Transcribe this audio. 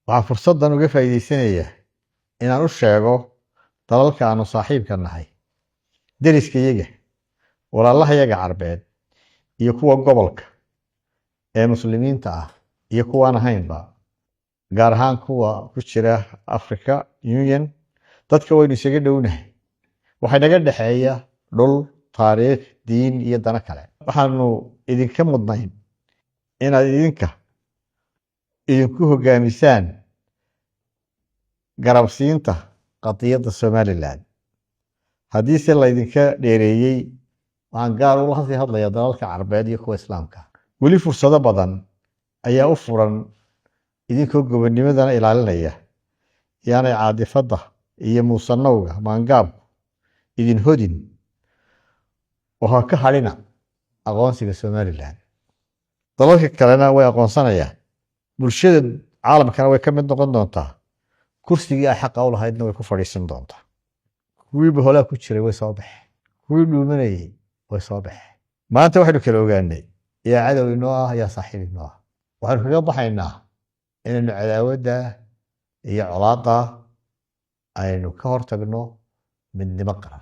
waxaan fursaddan uga faa'iidaysanayaa inaan u sheego dalalka aanu saaxiibka nahay, deriskayaga, walaalahayaga Carbeed iyo kuwa gobolka ee muslimiinta ah iyo kuwaan ahaynba, gaar ahaan kuwa ku jira Africa Union. Dadka waynu isaga dhownahay, waxaa naga dhexeeya dhul, taariikh, diin iyo dana kale. Waxaanu idinka mudnayn inaad idinku hogaamisaan garabsiinta qadiyadda Somaliland. Haddiise laydinka dheereeyey, waxaan gaar ula sii hadlayaa dalalka Carbeed iyo kuwa Islaamka. Weli fursado badan ayaa u furan idinkoo gobonnimadana ilaalinaya, yaanay caadifadda iyo muusanowga maangaabku idin hodin, oo ha ka hadhina aqoonsiga Somaliland. Dalalka kalena way aqoonsanayaan, bulshada caalamkana way ka mid noqon doontaa, kursigii ay xaqa u lahaydna way ku fadhiisan doontaa. Kuwii boholaa ku jiray way soo baxeen, kuwii dhuumanayay way soo baxeen. Maanta waxaynu kala ogaanay yaa cadow inoo ah, yaa saaxiib inoo ah. Waxaynu kaga baxaynaa inaynu cadaawadda iyo colaadda aynu ka hortagno midnimo qaran.